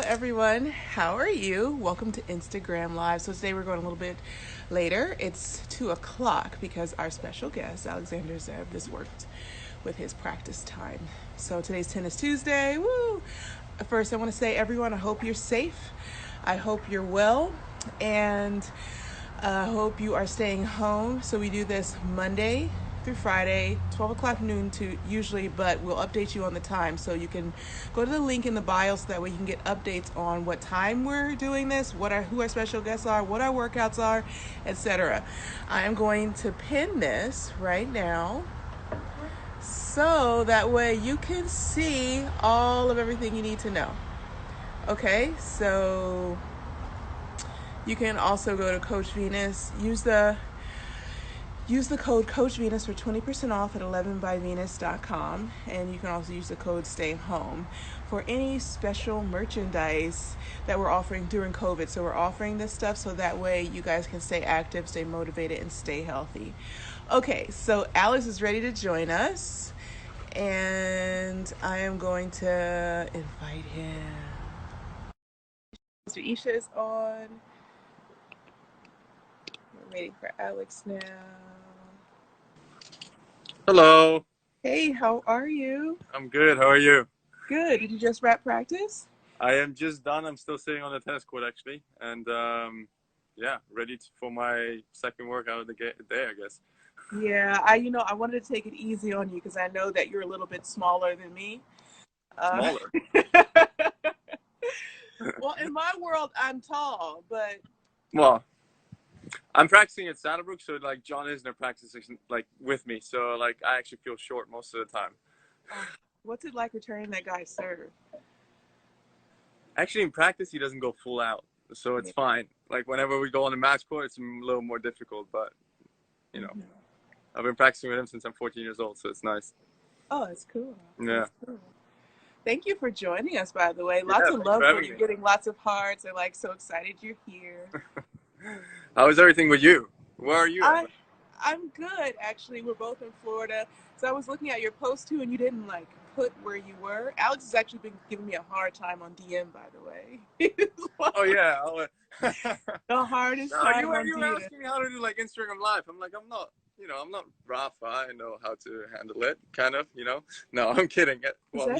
everyone. How are you? Welcome to Instagram Live. So today we're going a little bit later. It's 2 o'clock because our special guest, Alexander Zverev, just worked with his practice time. So today's Tennis Tuesday. Woo! First, I want to say, everyone, I hope you're safe. I hope you're well. And I hope you are staying home. So we do this Monday through Friday, 12 o'clock noon to usually, but we'll update you on the time. So you can go to the link in the bio so that way you can get updates on what time we're doing this, who our special guests are, what our workouts are, etc. I am going to pin this right now so that way you can see all of everything you need to know. Okay, so you can also go to Coach Venus, use the code Coach Venus for 20% off at 11byvenus.com, and you can also use the code Stay Home for any special merchandise that we're offering during COVID. So we're offering this stuff so that way you guys can stay active, stay motivated, and stay healthy. Okay, so Alex is ready to join us, and I am going to invite him. Mr. Isha is on. We're waiting for Alex now. Hello. Hey, how are you? I'm good. How are you? Good. Did you just wrap practice? I am just done. I'm still sitting on the tennis court, actually. And, ready for my second workout of the day, I guess. Yeah, I wanted to take it easy on you because I know that you're a little bit smaller than me. Smaller? Well, in my world, I'm tall, but... Well, I'm practicing at Saddlebrook, so, John Isner practices, with me. So, I actually feel short most of the time. What's it like returning that guy's serve? Actually, in practice, he doesn't go full out, so it's fine. Whenever we go on the match court, it's a little more difficult, but, I've been practicing with him since I'm 14 years old, so it's nice. Oh, that's cool. Yeah. That's cool. Thank you for joining us, by the way. Lots of love for you. Getting lots of hearts. I'm, so excited you're here. How is everything with you? Where are you? I'm good, actually. We're both in Florida. So I was looking at your post, too, and you didn't, put where you were. Alex has actually been giving me a hard time on DM, by the way. Oh, yeah. The hardest time on DM. You were asking me how to do, Instagram Live. I'm not Rafa. I know how to handle it, kind of, No, I'm kidding. Well,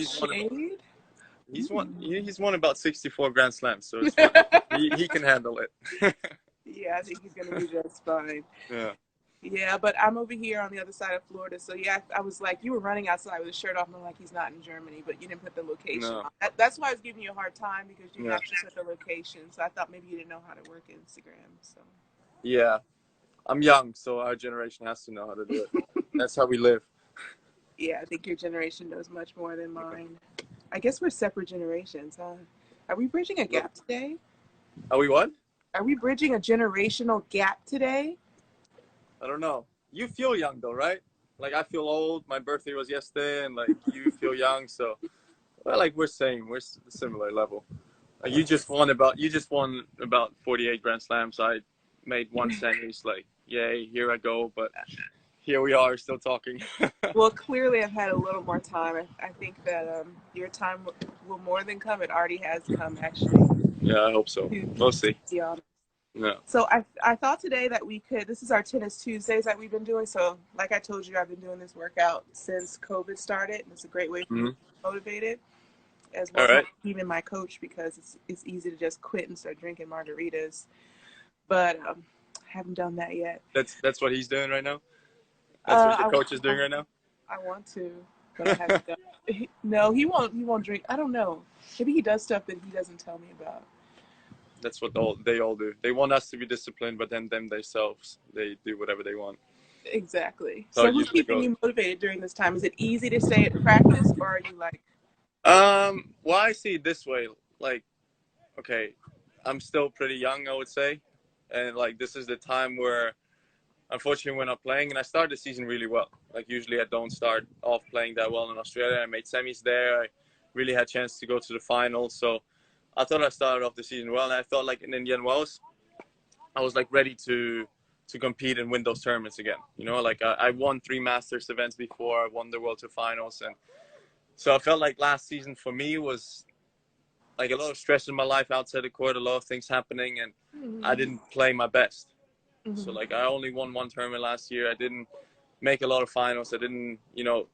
he's won about 64 Grand Slams, so it's fine. he can handle it. Yeah, I think he's going to be just fine. Yeah. Yeah, but I'm over here on the other side of Florida. So, yeah, I was like, you were running outside with a shirt off, and I'm like, he's not in Germany, but you didn't put the location on. That's why I was giving you a hard time, because you have to set the location. So I thought maybe you didn't know how to work Instagram. So. Yeah. I'm young, so our generation has to know how to do it. That's how we live. Yeah, I think your generation knows much more than mine. I guess we're separate generations, huh? Are we bridging a gap today? Are we what? Are we bridging a generational gap today? I don't know. You feel young though, right? I feel old. My birthday was yesterday, and you feel young. So, we're same. We're similar level. You just won about 48 Grand Slams. I made one semis. Yay, here I go. But here we are, still talking. Well, clearly I've had a little more time. I think that your time will more than come. It already has come, actually. Yeah, I hope so. We'll see. Yeah. Yeah. So I thought today that this is our Tennis Tuesdays that we've been doing. So like I told you, I've been doing this workout since COVID started. And it's a great way for me to be motivated, as well as even my coach, because it's easy to just quit and start drinking margaritas. But I haven't done that yet. That's what he's doing right now? That's what your coach is doing right now? I want to, but I haven't done it. No, he won't drink. I don't know. Maybe he does stuff that he doesn't tell me about. That's what they all do. They want us to be disciplined, but then themselves, they do whatever they want. Exactly. So who's keeping you motivated during this time? Is it easy to stay at practice, or are you Well, I see it this way. Okay, I'm still pretty young, I would say. And, this is the time where, unfortunately, we're not playing. And I started the season really well. Usually I don't start off playing that well in Australia. I made semis there. I really had a chance to go to the finals. So I thought I started off the season well, and I felt like in Indian Wells, I was ready to compete and win those tournaments again. I won 3 Masters events before. I won the World Tour finals, and so I felt like last season for me was like a lot of stress in my life outside the court, a lot of things happening, and I didn't play my best. So like I only won one tournament last year. I didn't make a lot of finals. I didn't,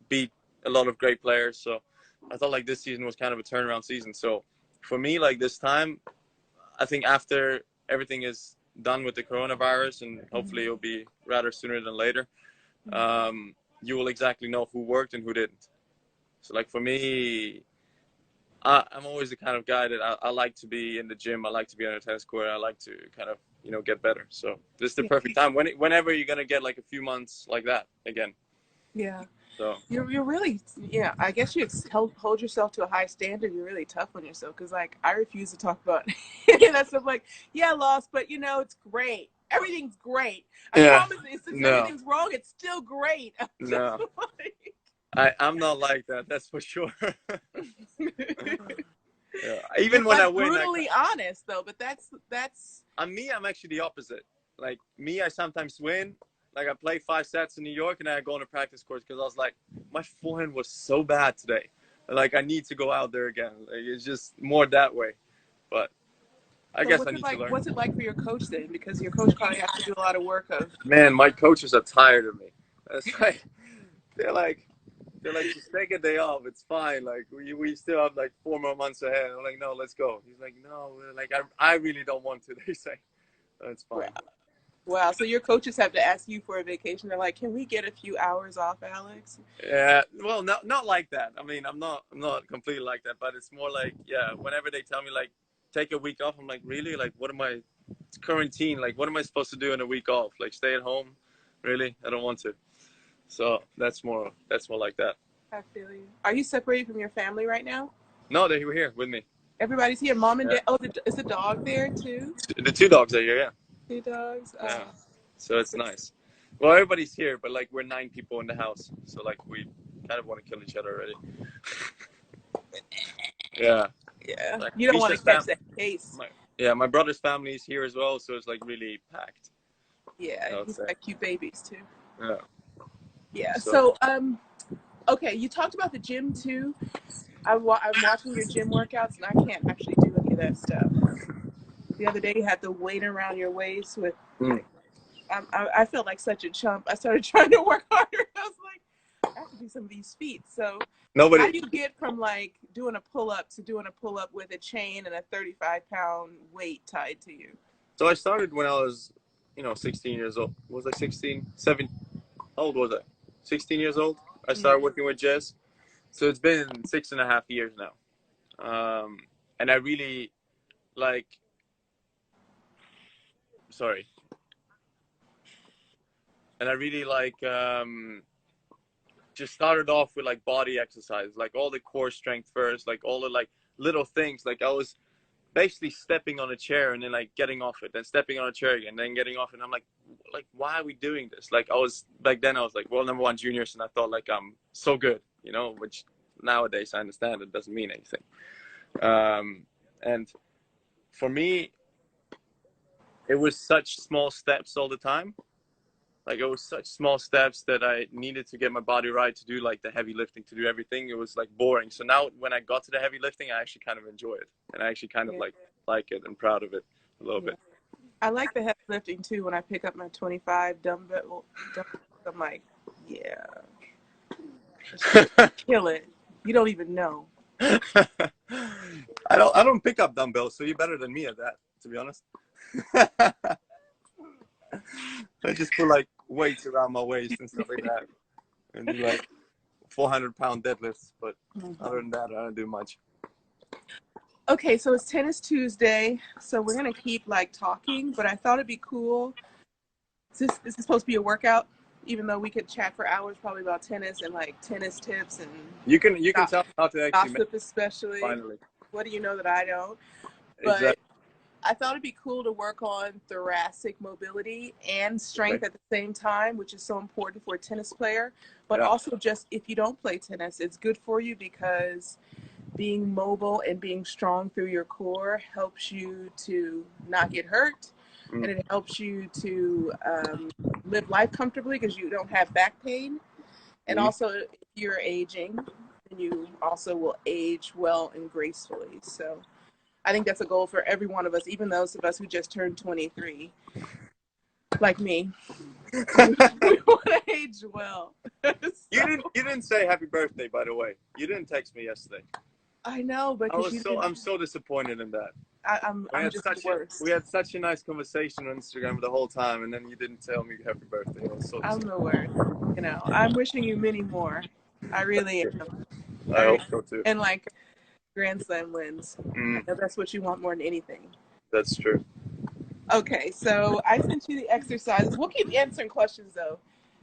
beat a lot of great players. So I thought like this season was kind of a turnaround season. So for me, like this time, I think after everything is done with the coronavirus, and hopefully it'll be rather sooner than later, you will exactly know who worked and who didn't. So like for me, I'm always the kind of guy that I like to be in the gym. I like to be on a tennis court. I like to kind of, get better. So this is the perfect time. Whenever you're going to get like a few months like that again. Yeah. So you're really, I guess you hold yourself to a high standard. You're really tough on yourself, because like I refuse to talk about that stuff. Like, yeah, I lost, but it's great. Everything's great. I promise you, since everything's wrong, it's still great. No. I'm not like that. That's for sure. Yeah. Even when I win, brutally honest though. But that's. Me, I'm actually the opposite. Like me, I sometimes win. Like I play 5 sets in New York, and I go on a practice course because I was like, my forehand was so bad today. Like I need to go out there again. Like, it's just more that way. But I guess I need to learn. What's it like for your coach then? Because your coach probably has to do a lot of work of. Man, my coaches are tired of me. It's like they're like, just take a day off. It's fine. Like we still have like 4 more months ahead. I'm like, no, let's go. He's like, no, like I really don't want to. They say, it's fine. Wow. So your coaches have to ask you for a vacation. They're like, can we get a few hours off, Alex? Yeah. Well, not like that. I mean, I'm not completely like that, but it's more like, whenever they tell me like take a week off, I'm like, really? Like, what am I? It's quarantine. Like, what am I supposed to do in a week off? Like, stay at home? Really? I don't want to. So that's more like that. I feel you. Are you separated from your family right now? No, they were here with me. Everybody's here. Mom and dad. Oh, is the dog there too? The 2 dogs are here. Yeah. 2 dogs. Oh. Yeah. So it's nice. Well, everybody's here, but like we're 9 people in the house, so like we kind of want to kill each other already. Yeah. Yeah. Like, you don't want to catch that case. My brother's family is here as well, so it's like really packed. Yeah, he's got cute babies too. Yeah. Yeah. So okay, you talked about the gym too. I'm watching your gym workouts, and I can't actually do any of that stuff. The other day, you had the weight around your waist with. I felt like such a chump. I started trying to work harder. I was like, I have to do some of these feats. So how do you get from like doing a pull-up to doing a pull-up with a chain and a 35-pound weight tied to you? So I started when I was, 16 years old. Was I 16? 7? How old was I? 16 years old. I started working with Jess. So it's been 6.5 years now. And I really like. Sorry. And I really like just started off with like body exercise, like all the core strength first, like all the like little things. Like I was basically stepping on a chair and then like getting off it, then stepping on a chair again, then getting off it. And I'm like, why are we doing this? Like back then I was like world #1 juniors, and I thought like I'm so good, which nowadays I understand it doesn't mean anything. And for me, it was such small steps all the time. Like it was such small steps that I needed to get my body right to do like the heavy lifting, to do everything. It was like boring. So now when I got to the heavy lifting, I actually kind of enjoy it, and I actually kind of like it and proud of it a little bit. I like the heavy lifting too. When I pick up my 25 dumbbell, I'm like, yeah, kill it. You don't even know. I don't pick up dumbbells, so you're better than me at that, to be honest. I just put like weights around my waist and stuff like that, and do like 400-pound deadlifts. But other than that, I don't do much. Okay, so it's Tennis Tuesday, so we're gonna keep like talking. But I thought it'd be cool. Is this supposed to be a workout? Even though we could chat for hours, probably about tennis and like tennis tips and. You can tell how to actually gossip, especially. Finally. What do you know that I don't? But exactly. I thought it'd be cool to work on thoracic mobility and strength at the same time, which is so important for a tennis player. But also just if you don't play tennis, it's good for you because being mobile and being strong through your core helps you to not get hurt. And it helps you to live life comfortably because you don't have back pain. And also, if you're aging, you also will age well and gracefully. So I think that's a goal for every one of us, even those of us who just turned 23, like me. We want to age well. You didn't say happy birthday, by the way. You didn't text me yesterday. I know, but I'm so disappointed in that. I'm just the worst. We had such a nice conversation on Instagram the whole time, and then you didn't tell me happy birthday. I was so I'm the worst. You know, I'm wishing you many more. I really am. I hope so too. And like Grand Slam wins. I know that's what you want more than anything. That's true. Okay, so I sent you the exercises. We'll keep answering questions though.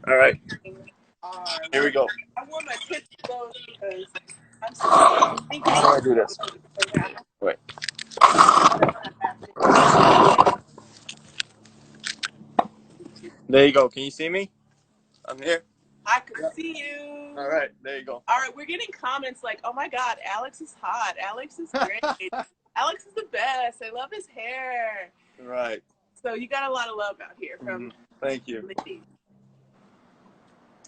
All right. Here we go. I wore my kids' clothes because I'm thinking. How do I do this? Wait. There you go. Can you see me? I'm here. I could see you. All right. There you go. All right, we're getting comments like, "Oh my God, Alex is hot. Alex is great. Alex is the best. I love his hair." Right. So you got a lot of love out here from. Thank you. Ladies.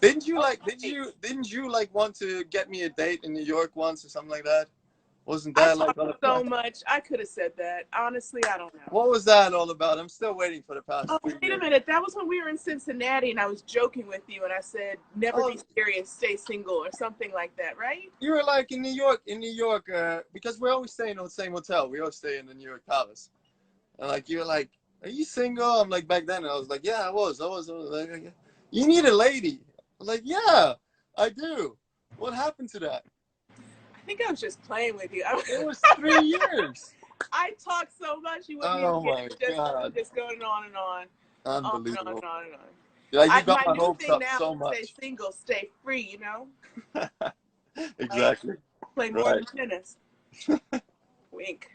Didn't you want to get me a date in New York once or something like that? Wasn't that I talked so much? I could have said that. Honestly, I don't know. What was that all about? I'm still waiting for the past. Oh, wait a minute. That was when we were in Cincinnati, and I was joking with you, and I said, "Never be serious, stay single," or something like that, right? You were like in New York, because we always stay in the same hotel. We always stay in the New York Palace. And like you were like, "Are you single?" I'm like, back then, I was like, "Yeah, I was." I was like, "You need a lady." I'm like, "Yeah, I do." What happened to that? I think I was just playing with you. It was 3 years. I talked so much, you wouldn't even get it. Just going on and on. Unbelievable. On and on and on. Like, you got my hopes up now so much. Stay single, stay free, you know? Exactly. Play more than tennis. Wink.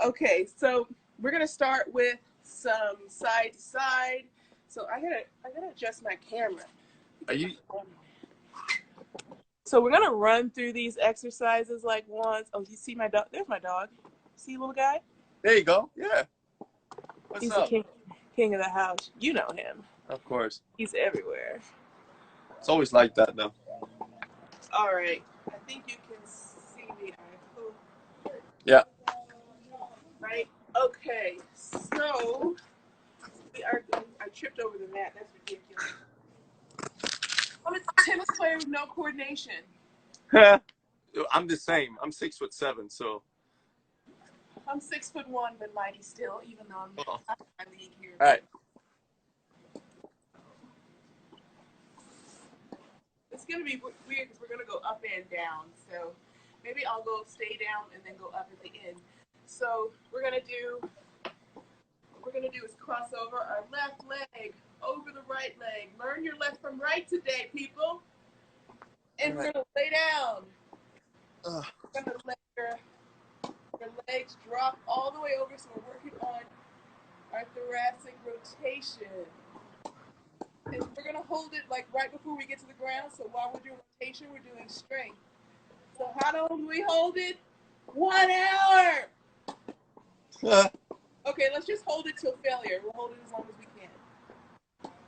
Okay, so we're gonna start with some side to side. So I gotta adjust my camera. Are you? So we're gonna run through these exercises like once. Oh, you see my dog? There's my dog. See, little guy? There you go. Yeah. What's He's up? the king of the house. You know him. Of course. He's everywhere. It's always like that, though. All right. I think you can see me. I hope. Yeah. Right. Okay. So I tripped over the mat. That's ridiculous. I'm a tennis player with no coordination. I'm the same. I'm 6'7", so. I'm 6'1", but mighty still, even though I'm not in my league here. All right. It's gonna be weird because we're gonna go up and down. So maybe I'll go stay down and then go up at the end. So what we're gonna do is cross over our left leg over the right leg. Learn your left from right today, people. And we're gonna lay down. We're gonna let your legs drop all the way over, so we're working on our thoracic rotation. And we're gonna hold it like right before we get to the ground. So while we're doing rotation, we're doing strength. So how long do we hold it? 1 hour. Okay, let's just hold it till failure. We'll hold it as long as we can.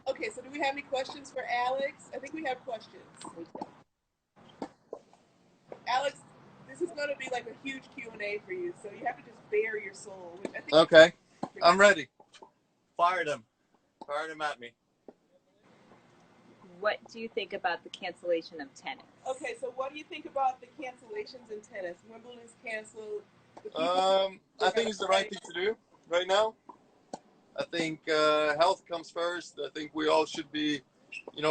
Okay, so do we have any questions for Alex? I think we have questions. Alex, this is going to be like a huge Q&A for you, so you have to just bare your soul. Okay, I'm ready. Fire them at me. What do you think about the cancellation of tennis? Okay, so what do you think about the cancellations in tennis? Wimbledon's canceled. I think it's the right thing to do right now. I think health comes first. I think we all should be,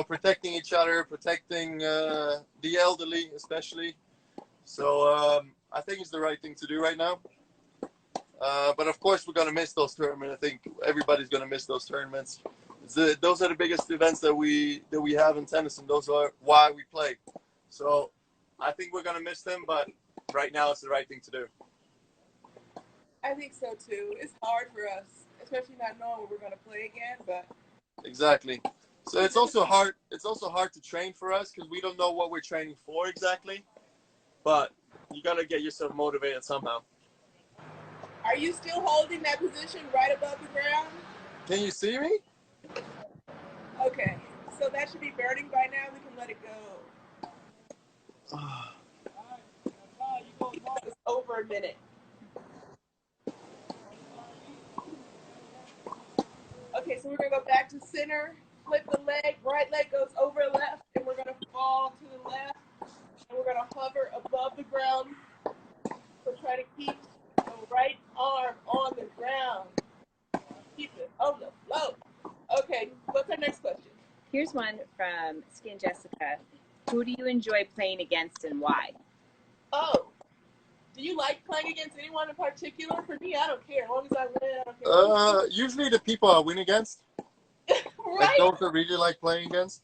protecting each other, protecting the elderly especially. So I think it's the right thing to do right now. But of course, we're going to miss those tournaments. I think everybody's going to miss those tournaments. Those are the biggest events that we have in tennis, and those are why we play. So I think we're going to miss them, but right now it's the right thing to do. I think so too. It's hard for us, especially not knowing when we're going to play again. But exactly. So it's also hard. It's also hard to train for us because we don't know what we're training for exactly. But you got to get yourself motivated somehow. Are you still holding that position right above the ground? Can you see me? Okay. So that should be burning by now. We can let it go. It's over a minute. so we're going to go back to center, flip the leg, right leg goes over left, and we're going to fall to the left, and we're going to hover above the ground. So try to keep the right arm on the ground. Keep it on the floor. Okay, what's our next question? Here's one from Skin Jessica. Who do you enjoy playing against and why? Oh, do you like playing against anyone in particular? For me, I don't care. As long as I win, I don't care. Usually the people I win against. Right? Like those I really like playing against.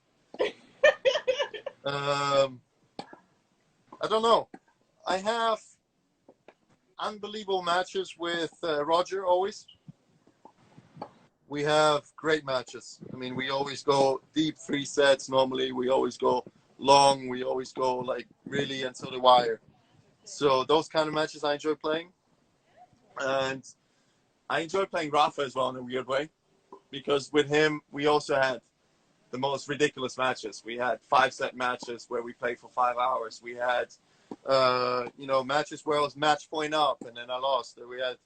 I don't know. I have unbelievable matches with Roger always. We have great matches. I mean, we always go deep 3 sets normally. We always go long. We always go like really until the wire. So those kind of matches I enjoy playing. And I enjoy playing Rafa as well in a weird way. Because with him, we also had the most ridiculous matches. We had 5-set matches where we played for 5 hours. We had, matches where I was match point up and then I lost. We had,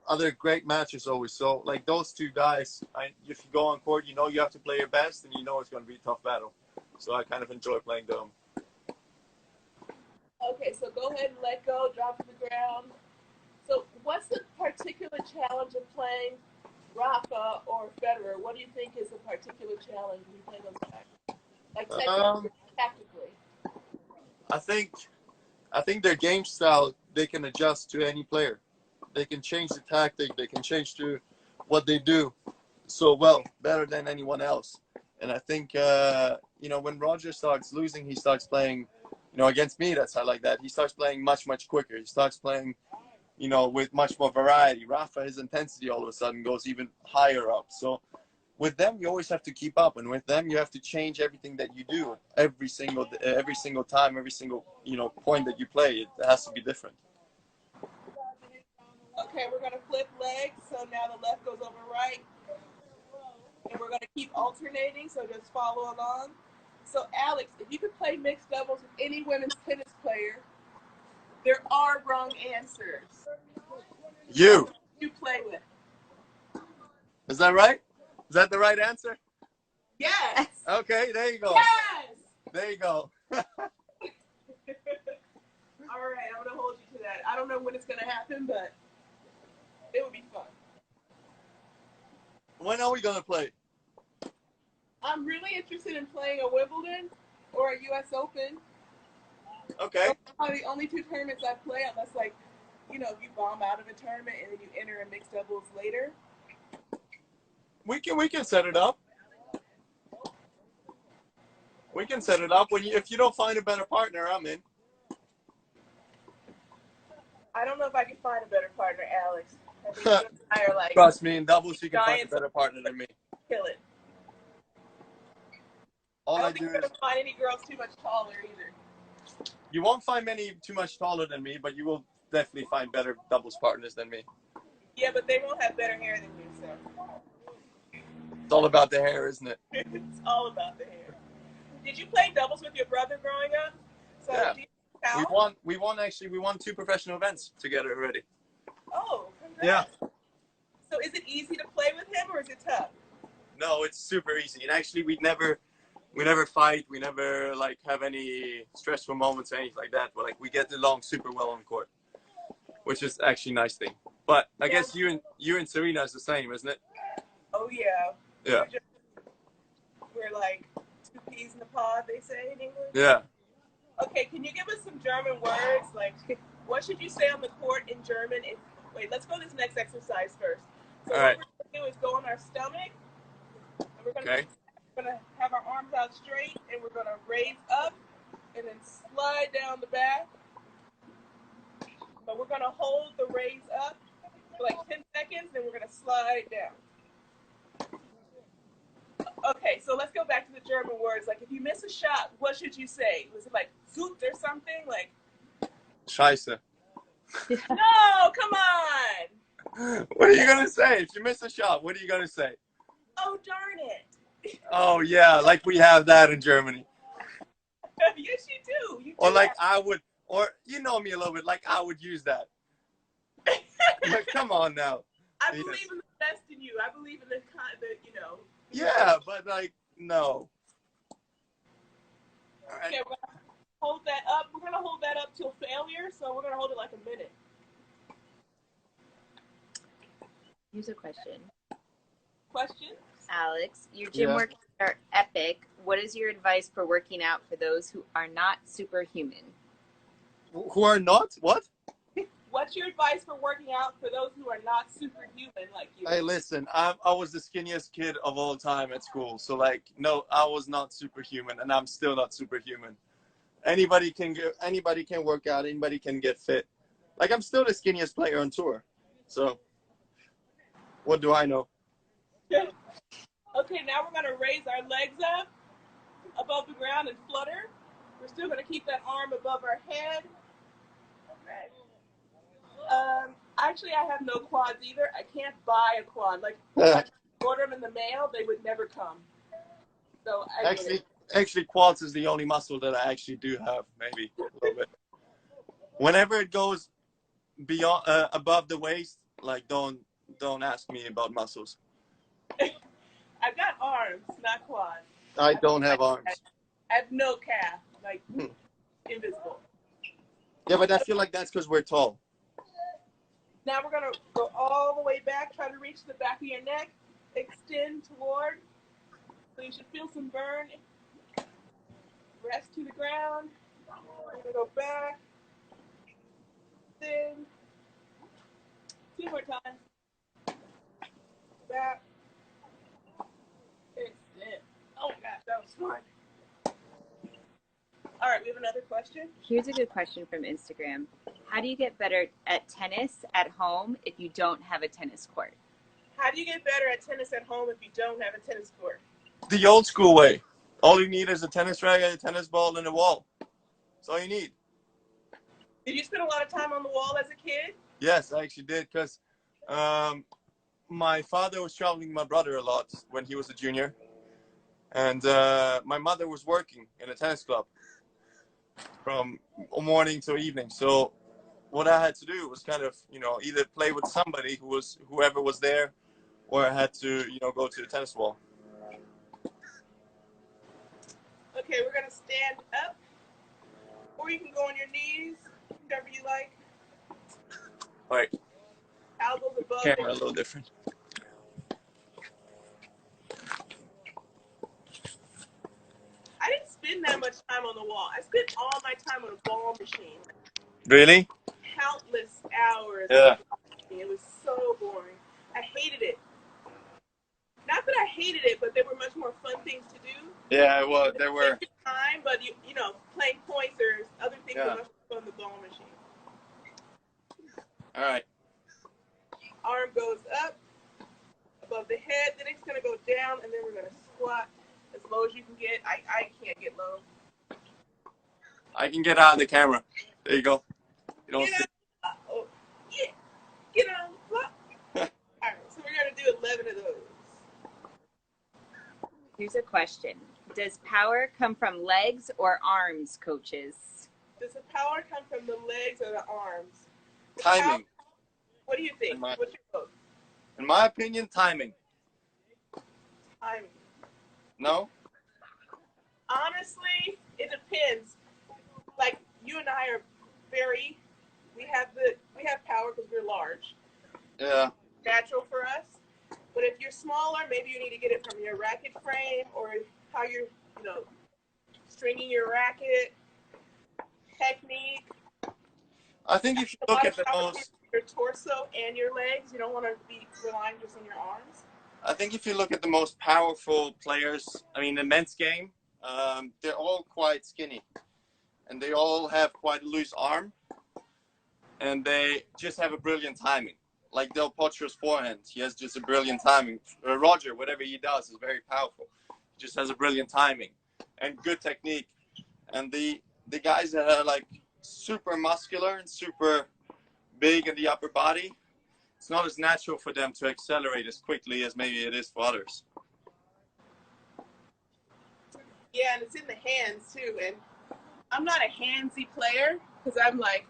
other great matches always. So, like those two guys, if you go on court, you have to play your best and it's going to be a tough battle. So I kind of enjoy playing them. Okay, so go ahead and let go, drop to the ground. So what's the particular challenge of playing Rafa or Federer? What do you think is a particular challenge when you play those guys? Like tactically. I think their game style, they can adjust to any player. They can change the tactic. They can change to what they do so well, better than anyone else. And I think, when Roger starts losing, he starts playing, against me, that's how like that. He starts playing much, much quicker. He starts playing, with much more variety. Rafa, his intensity all of a sudden goes even higher up. So with them, you always have to keep up. And with them, you have to change everything that you do every single time, every single, point that you play. It has to be different. Okay, we're going to flip legs. So now the left goes over right. And we're going to keep alternating, so just follow along. So, Alex, if you could play mixed doubles with any women's tennis player, there are wrong answers. You play with. Is that right? Is that the right answer? Yes. Okay, there you go. Yes. There you go. All right, I'm going to hold you to that. I don't know when it's going to happen, but it would be fun. When are we going to play? I'm really interested in playing a Wimbledon or a U.S. Open. Okay. Those are the only 2 tournaments I play, unless, you bomb out of a tournament and then you enter in mixed doubles later. We can set it up. We can set it up. If you don't find a better partner, I'm in. I don't know if I can find a better partner, Alex. I think you and I are like... Trust me, in doubles you can find a better partner than me. Kill it. I don't think you're going to find any girls too much taller either. You won't find many too much taller than me, but you will definitely find better doubles partners than me. Yeah, but they won't have better hair than you, so. It's all about the hair, isn't it? It's all about the hair. Did you play doubles with your brother growing up? So yeah. We won 2 professional events together already. Oh, congrats. Yeah. So is it easy to play with him or is it tough? No, it's super easy. And actually we never fight. We never have any stressful moments or anything like that. But we get along super well on court, which is actually a nice thing. But I guess you and Serena is the same, isn't it? Oh yeah. Yeah. We're like 2 peas in a pod, they say in English. Yeah. Okay, can you give us some German words? What should you say on the court in German? Wait, let's go this next exercise first. So all right. What we're going to do is go on our stomach. And we're going to have our arms out straight, and we're going to raise up and then slide down the back. But we're going to hold the raise up for 10 seconds, then we're going to slide down. Okay, so let's go back to the German words. If you miss a shot, what should you say? Was it Zoot or something? Scheiße. No, come on. What are you going to say? If you miss a shot, what are you going to say? Oh, darn it. Oh, yeah, we have that in Germany. Yes, you do. You do or I would, or you know me a little bit, I would use that. But come on now. I believe in the best in you. I believe in the you know. Yeah, but like, no. All right. Okay, we're gonna hold that up. We're gonna hold that up till failure, so we're gonna hold it like a minute. Here's a question. Questions? Alex, your gym Yeah. workouts are epic. What is your advice for working out for those who are not superhuman? Who are not? What? What's your advice for working out for those who are not superhuman like you? Hey, listen, I was the skinniest kid of all time at school. So, like, no, I was not superhuman, and I'm still not superhuman. Anybody can work out. Anybody can get fit. Like, I'm still the skinniest player on tour. So, what do I know? Okay, now we're gonna raise our legs up above the ground and flutter. We're still gonna keep that arm above our head. Okay. Actually, I have no quads either. I can't buy a quad. Like, if I order them in the mail, they would never come. So Actually, quads is the only muscle that I actually do have. Maybe a little bit. Whenever it goes beyond above the waist, like don't ask me about muscles. I've got arms, not quads. I don't have arms. I have no calf, like invisible. Yeah, but I feel like that's because we're tall. Now we're gonna go all the way back, try to reach the back of your neck, extend toward. So you should feel some burn. Rest to the ground. We're gonna go back. Extend. 2 more times. Back. Extend. Oh my gosh, that was fun. All right, we have another question. Here's a good question from Instagram. How do you get better at tennis at home if you don't have a tennis court? How do you get better at tennis at home if you don't have a tennis court? The old school way. All you need is a tennis racket, a tennis ball, and a wall. That's all you need. Did you spend a lot of time on the wall as a kid? Yes, I actually did, because my father was traveling with my brother a lot when he was a junior. And my mother was working in a tennis club from morning to evening. So what I had to do was kind of, either play with somebody whoever was there, or I had to, go to the tennis wall. Okay, we're gonna stand up, or you can go on your knees, whatever you like. All right, Elbows above. camera a little different. I didn't spend that much time on the wall. I spent all my time on a ball machine. Really? Countless hours. Yeah. It was so boring. I hated it. Not that I hated it, but there were much more fun things to do. Yeah, well, there were. Time, but you know, playing points or other things Yeah. are much more fun on the ball machine. All right. Arm goes up above the head, then it's gonna go down, and then we're gonna squat as low as you can get. I can't get low. I can get out of the camera. There you go. You don't see. Oh, yeah. Get on the floor. All right, so we're gonna do 11 of those. Here's a question. Does power come from legs or arms, coaches? Does the power come from the legs or the arms? The Timing. What do you think? In What's your vote? In my opinion, timing. Timing. No? Honestly, it depends. Like you and I are we have power because we're large. Yeah. Natural for us. But if you're smaller, maybe you need to get it from your racket frame or how you're, stringing your racket, technique. I think if you look at the most, your torso and your legs, you don't want to be relying just on your arms. I think if you look at the most powerful players, the men's game, they're all quite skinny, and they all have quite a loose arm, and they just have a brilliant timing. Like Del Potro's forehand, he has just a brilliant timing. Roger, whatever he does is very powerful. He just has a brilliant timing and good technique. And the guys that are like super muscular and super big in the upper body, it's not as natural for them to accelerate as quickly as maybe it is for others. Yeah, and it's in the hands too. And I'm not a handsy player because I'm like,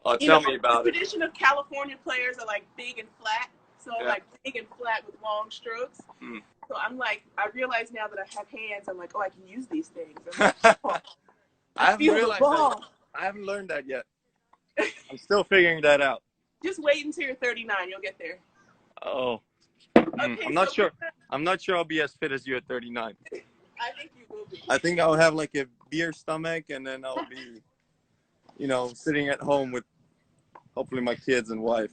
Oh, tell me about the it. tradition of California players are like big and flat. so like big and flat with long strokes. Mm. So I'm like, I realize now that I have hands, I'm like, oh, I can use these things. I'm like, oh, I haven't feel the realized ball. that. I haven't learned that yet. I'm still figuring that out. Just wait until you're 39. You'll get there. Oh. Okay, I'm not so sure. I'm not sure I'll be as fit as you at 39. I think you will be. I think I'll have like a beer stomach, and then I'll be, sitting at home with hopefully my kids and wife.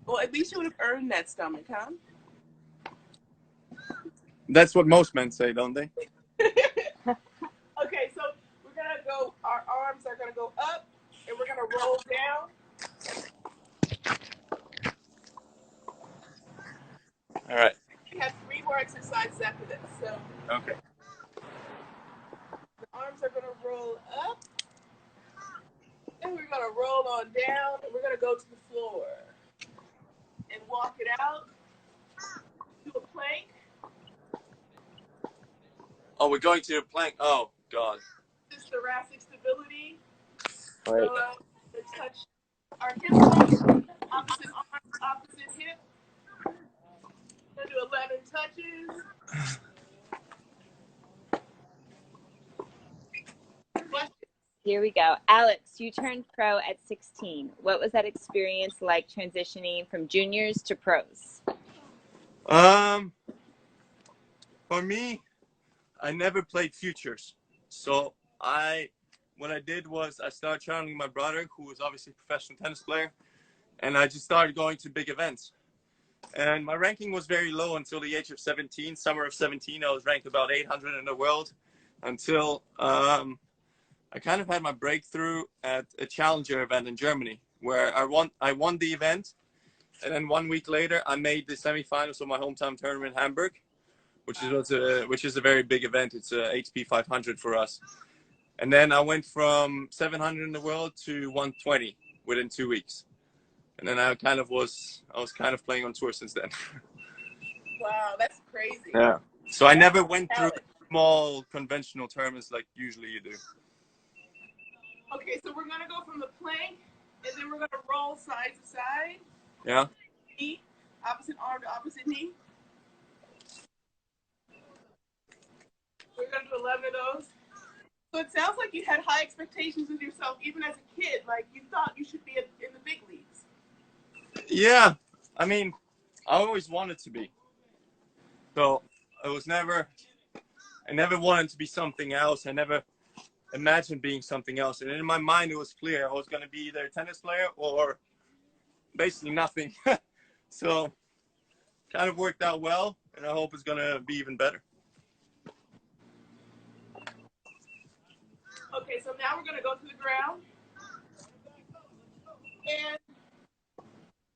Well, at least you would have earned that stomach, huh? That's what most men say, don't they? Okay, so we're going to go, our arms are going to go up, and we're going to roll down. All right. We have 3 more exercises after this. So Okay. the arms are going to roll up, and we're going to roll on down, and we're going to go to the floor and walk it out to a plank. Oh, we're going to the plank. Oh, God. This is thoracic stability. All right. So let's touch our hip bone, opposite arm, opposite hip. We're going to do 11 touches. Questions? Here we go. Alex, you turned pro at 16. What was that experience like transitioning from juniors to pros? For me, I never played futures. So what I did was I started channeling my brother, who was obviously a professional tennis player, and I just started going to big events. And my ranking was very low until the age of 17. Summer of 17, I was ranked about 800 in the world until I kind of had my breakthrough at a challenger event in Germany, where I won the event, and then 1 week later I made the semifinals of my hometown tournament in Hamburg, which is a very big event. It's a HP 500 for us. And then I went from 700 in the world to 120 within 2 weeks. And then I was kind of playing on tour since then. Wow, that's crazy. Yeah. So I never went through small conventional tournaments like usually you do. Okay, so we're going to go from the plank, and then we're going to roll side to side. Yeah. Knee, opposite arm to opposite knee. We're going to do 11 of those. So it sounds like you had high expectations of yourself, even as a kid. Like, you thought you should be in the big leagues. Yeah. I mean, I always wanted to be. So I never wanted to be something else. I never imagined being something else. And in my mind, it was clear I was going to be either a tennis player or basically nothing. So kind of worked out well, and I hope it's going to be even better. Okay, so now we're going to go to the ground and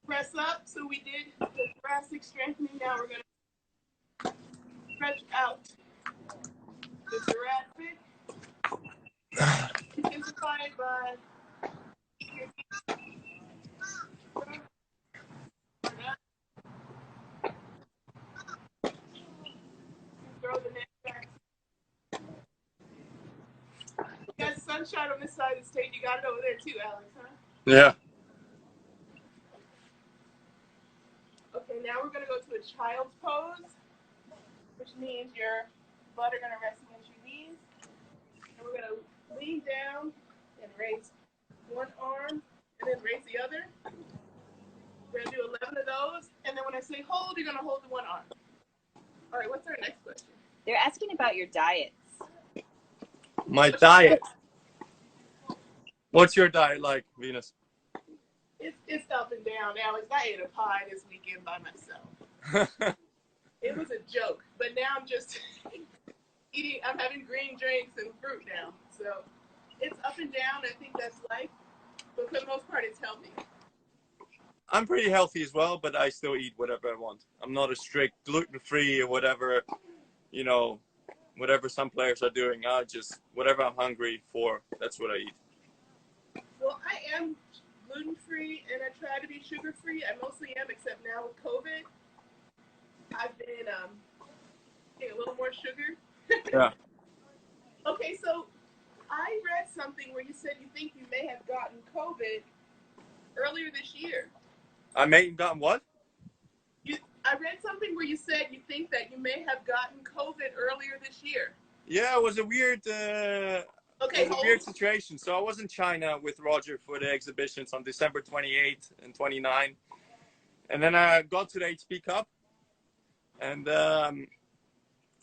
press up. So we did the thoracic strengthening. Now we're going to stretch out the thoracic. Intensified by throw the neck back. You got sunshine on this side of the stage. You got it over there too, Alex, huh? Yeah. Okay, now we're going to go to a child's pose, which means your butt are going to rest against your knees. And we're going to lean down and raise one arm and then raise the other. We're going to do 11 of those. And then when I say hold, you're going to hold the one arm. All right, what's our next question? They're asking about your diets. My diet. What's your diet like, Venus? It's up and down, Alex. I ate a pie this weekend by myself. It was a joke, but now I'm just I'm having green drinks and fruit now. So it's up and down. I think that's life, but for the most part, it's healthy. I'm pretty healthy as well, but I still eat whatever I want. I'm not a strict gluten-free or whatever, whatever some players are doing. I just, whatever I'm hungry for, that's what I eat. Well, I am gluten-free, and I try to be sugar-free. I mostly am, except now with COVID. I've been taking a little more sugar. Yeah. Okay, so I read something where you said you think you may have gotten COVID earlier this year. I may have gotten what? You I read something where you said you think that you may have gotten COVID earlier this year. Yeah, it was a weird, Okay, it was a weird situation. So I was in China with Roger for the exhibitions on December 28th and 29th. And then I got to the HP Cup, and I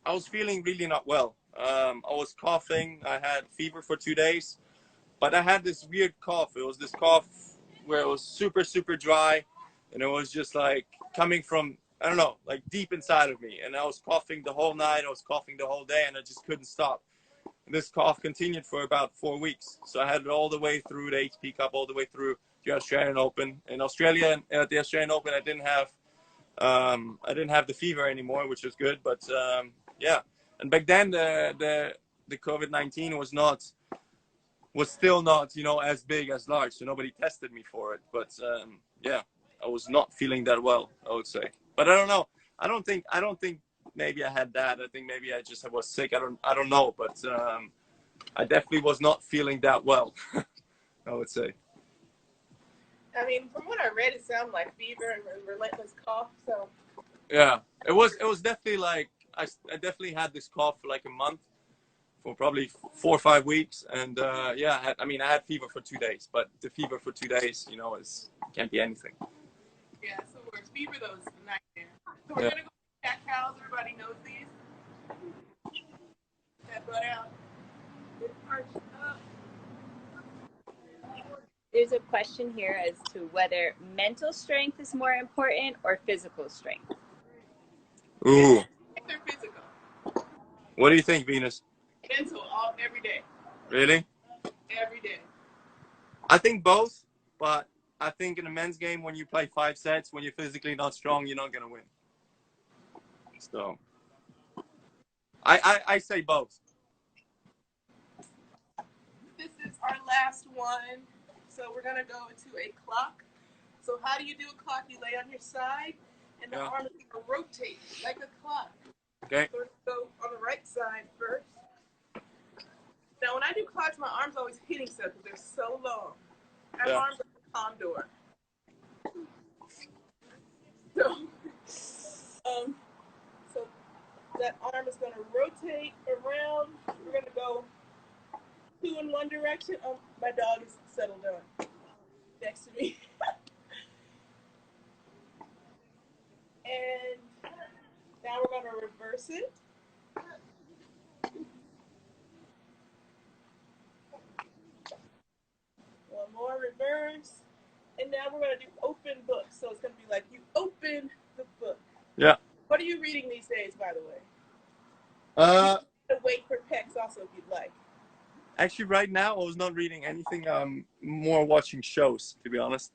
was feeling really not well. I was coughing. I had fever for 2 days, but I had this weird cough. It was this cough where it was super, super dry, and it was just like coming from, I don't know, like deep inside of me. And I was coughing the whole night. I was coughing the whole day, and I just couldn't stop. And this cough continued for about 4 weeks. So I had it all the way through the HP Cup, all the way through the Australian Open. In Australia, at the Australian Open, I didn't have the fever anymore, which was good. But yeah, and back then the COVID-19 was still not, as big as large, so nobody tested me for it. But yeah, I was not feeling that well, I would say. But I don't know. I don't think maybe I had that. I think maybe I just was sick. I don't know. But I definitely was not feeling that well, I would say. I mean, from what I read, it sounded like fever and relentless cough. So Yeah, it was definitely like I definitely had this cough for like a month, for probably 4 or 5 weeks, and yeah, I had fever for 2 days, but the fever for 2 days, can't be anything. yeah, so worse. Fever though is a nightmare. So we're gonna go cat cows. Everybody knows these. That butt out. It's arched up. There's a question here as to whether mental strength is more important or physical strength. Ooh. They're physical. What do you think, Venus? Mental every day. Really? Every day. I think both, but I think in a men's game, when you play 5 sets, when you're physically not strong, you're not going to win. So I say both. This is our last one. So we're going to go into a clock. So how do you do a clock? You lay on your side, and the arm is going to rotate like a clock. Okay. So we're going to go on the right side first. Now, when I do clocks, my arms always hitting stuff because they're so long. I have arms like a condor. So that arm is going to rotate around. We're going to go 2 in one direction. Oh, my dog is settled down next to me. And now we're going to reverse it. One more reverse. And now we're going to do open book. So it's going to be like you open the book. Yeah. What are you reading these days, by the way? Wait for Pecs also, if you'd like. Actually, right now, I was not reading anything. I'm more watching shows, to be honest.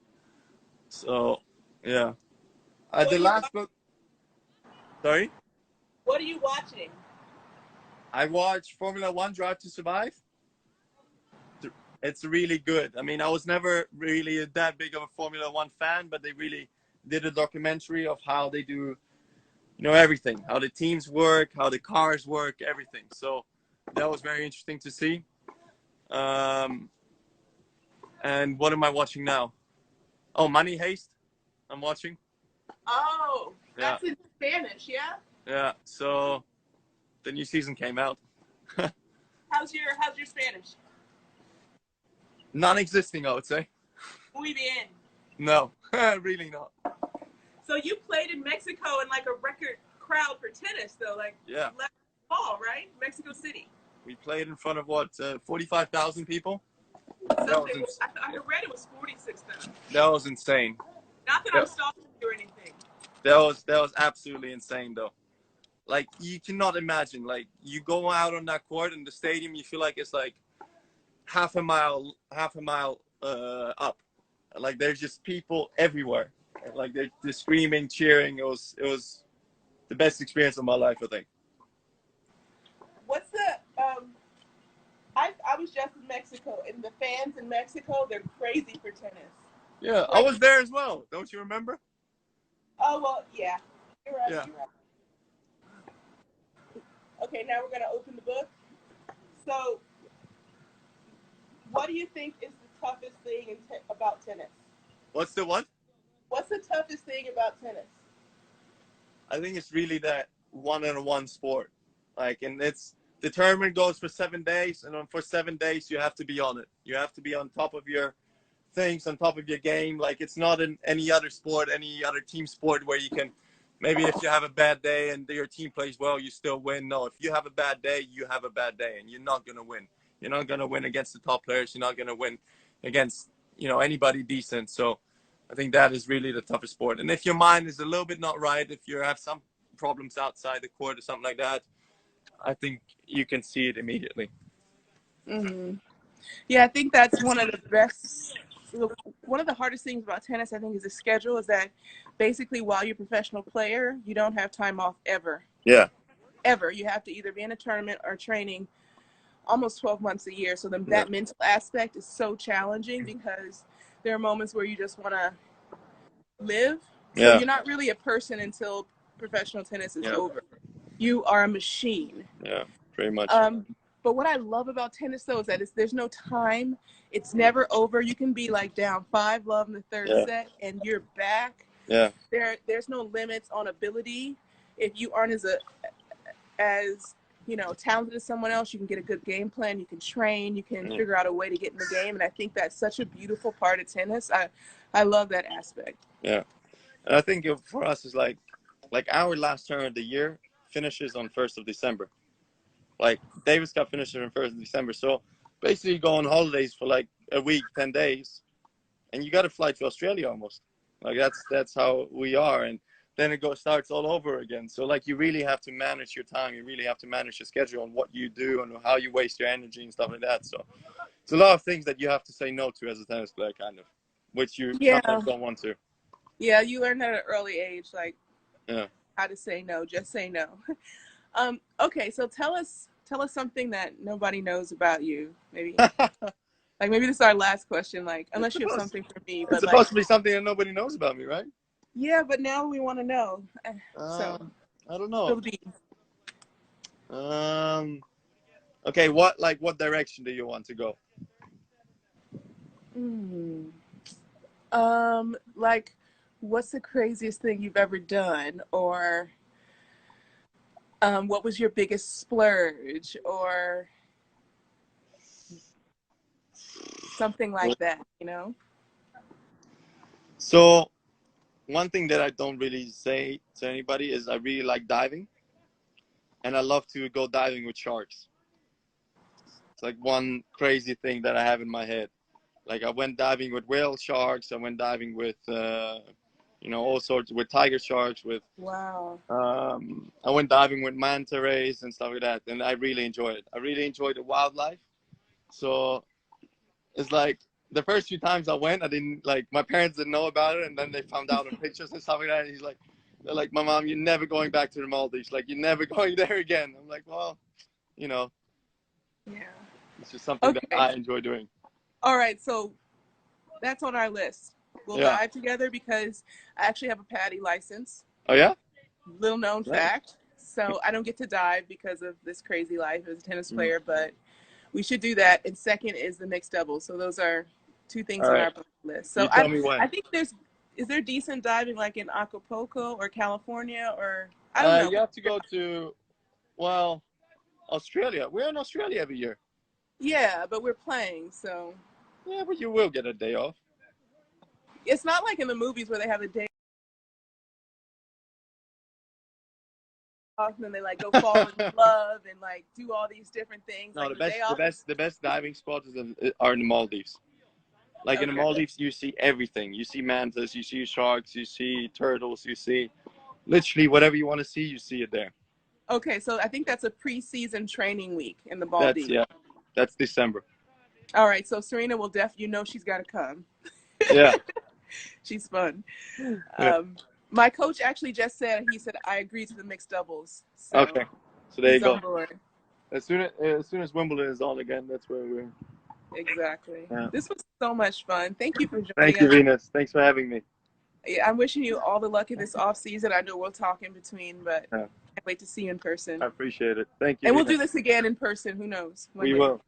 So, yeah. The last book... Sorry? What are you watching? I watched Formula One Drive to Survive. It's really good. I mean, I was never really that big of a Formula One fan, but they really did a documentary of how they do, everything. How the teams work, how the cars work, everything. So that was very interesting to see. And what am I watching now? Oh, Money Heist. I'm watching. Oh, that's in Spanish, yeah? Yeah. So the new season came out. How's your Spanish? Non-existing, I would say. Muy bien. No, really not. So you played in Mexico in like a record crowd for tennis, though, like last fall, right? Mexico City. We played in front of 45,000 people. I read it was 46,000. That was insane. Not that I'm stalking you or anything. That was absolutely insane, though. Like, you cannot imagine. Like, you go out on that court in the stadium, you feel like it's like half a mile up. Like, there's just people everywhere. Like, they're screaming, cheering. It was the best experience of my life, I think. What's the I was just in Mexico, and the fans in Mexico, they're crazy for tennis. Yeah, I was there as well. Don't you remember? Oh, well, yeah. You're right. Yeah. You're right. Okay, now we're going to open the book. So, what do you think is the toughest thing about tennis? What's the what? What's the toughest thing about tennis? I think it's really that one-on-one sport. Like, and the tournament goes for 7 days, and for 7 days you have to be on it. You have to be on top of your things, on top of your game. Like, it's not in any other sport, any other team sport where you can, maybe if you have a bad day and your team plays well, you still win. No, if you have a bad day, you have a bad day, and you're not going to win. You're not going to win against the top players. You're not going to win against, anybody decent. So I think that is really the toughest sport. And if your mind is a little bit not right, if you have some problems outside the court or something like that, I think you can see it immediately. Mm-hmm. Yeah, I think that's one of the hardest things about tennis, I think, is the schedule, is that basically while you're a professional player, you don't have time off ever. Yeah. Ever. You have to either be in a tournament or training almost 12 months a year. So that mental aspect is so challenging, because there are moments where you just want to live. So you're not really a person until professional tennis is over. You are a machine. Yeah, pretty much. But what I love about tennis, though, is that there's no time. It's never over. You can be like down 5-love in the third set, and you're back. Yeah. There's no limits on ability. If you aren't as talented as someone else, you can get a good game plan. You can train. You can figure out a way to get in the game. And I think that's such a beautiful part of tennis. I love that aspect. Yeah, and I think for us is like our last turn of the year finishes on 1st of December. Like, Davis Cup finishes on 1st of December. So basically you go on holidays for like a week, 10 days, and you got to fly to Australia almost. Like, that's how we are. And then it starts all over again. So like, you really have to manage your time. You really have to manage your schedule and what you do and how you waste your energy and stuff like that. So it's a lot of things that you have to say no to as a tennis player, kind of, which you sometimes don't want to. Yeah, you learn that at an early age, like how to say no. Just say no. Okay, so tell us something that nobody knows about you. Maybe like maybe this is our last question. Like, unless you have something for me, but it's supposed to be something that nobody knows about me, right? Yeah, but now we want to know. So I don't know. Okay, what direction do you want to go? Like, what's the craziest thing you've ever done, or what was your biggest splurge, or something like that, So one thing that I don't really say to anybody is I really like diving, and I love to go diving with sharks. It's like one crazy thing that I have in my head. Like, I went diving with whale sharks. I went diving with, all sorts, with tiger sharks. Wow. I went diving with manta rays and stuff like that, and I really enjoy it. I really enjoy the wildlife. So it's like, the first few times I went, my parents didn't know about it, and then they found out on pictures and stuff like that. And they're like, my mom, you're never going back to the Maldives. Like, you're never going there again. I'm like, well, Yeah. It's just something that I enjoy doing. All right, so that's on our list. We'll dive together, because I actually have a PADI license. Oh, yeah? Little known fact. So I don't get to dive because of this crazy life as a tennis player, but we should do that. And second is the mixed doubles. So those are two things on our bucket list. So I think is there decent diving like in Acapulco or California, or I don't know. You have to go to, Australia. We're in Australia every year. Yeah, but we're playing, so. Yeah, but you will get a day off. It's not like in the movies where they have a day off and then they like go fall in love and like do all these different things. No, like the best diving spots are in the Maldives. Like in the Maldives, you see everything. You see mantas, you see sharks, you see turtles, you see literally whatever you want to see, you see it there. Okay, so I think that's a pre-season training week in the Maldives. That's December. All right, so Serena will she's got to come. Yeah. She's fun. My coach actually just said, I agree to the mixed doubles. So okay, so there you go. On board. As soon as Wimbledon is on again, that's where we're. Exactly. Yeah. This was so much fun. Thank you for joining us. Thank you, Venus. Thanks for having me. I'm wishing you all the luck in this off season. I know we'll talk in between, but I can't wait to see you in person. I appreciate it. Thank you. And we'll do this again in person. Who knows? We will.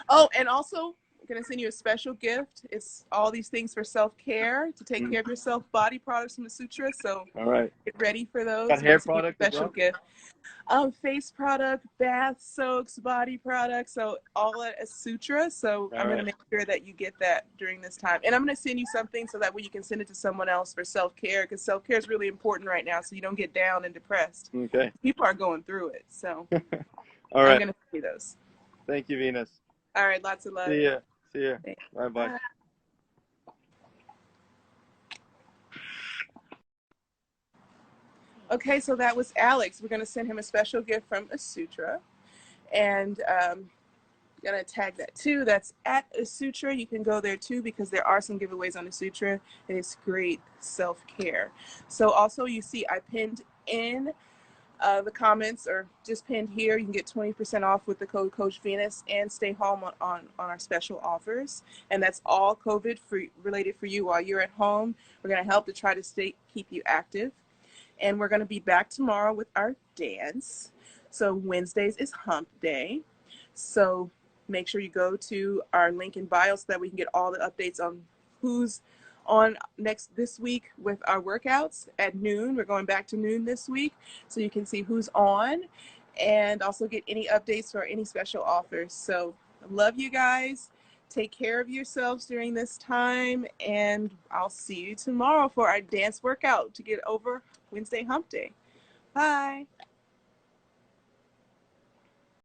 Oh, and also, going to send you a special gift. It's all these things for self-care, to take care of yourself, body products from the Sutra. So All right. get ready for those. Got hair product as special well? gift. Face product, bath soaks, body products, so all at a Sutra. So I'm going to make sure that you get that during this time. And I'm going to send you something so that way you can send it to someone else for self-care, because self-care is really important right now so you don't get down and depressed. Okay. People are going through it. So all right. I'm going to send you those. Thank you, Venus. All right. Lots of love. See ya. See ya. Thanks. Bye-bye. Bye. Okay, so that was Alex. We're going to send him a special gift from Asutra. And going to tag that too. That's at Asutra. You can go there too because there are some giveaways on Asutra. And it's great self-care. So also you see I pinned in the comments, or just pinned here, you can get 20% off with the code Coach Venus and stay home on our special offers. And that's all COVID related for you while you're at home. We're going to help to try to keep you active. And we're going to be back tomorrow with our dance. So Wednesdays is hump day. So make sure you go to our link in bio so that we can get all the updates on who's on this week with our workouts at noon. We're going back to noon this week, so you can see who's on and also get any updates for any special offers. So I love you guys. Take care of yourselves during this time, and I'll see you tomorrow for our dance workout to get over Wednesday hump day. Bye.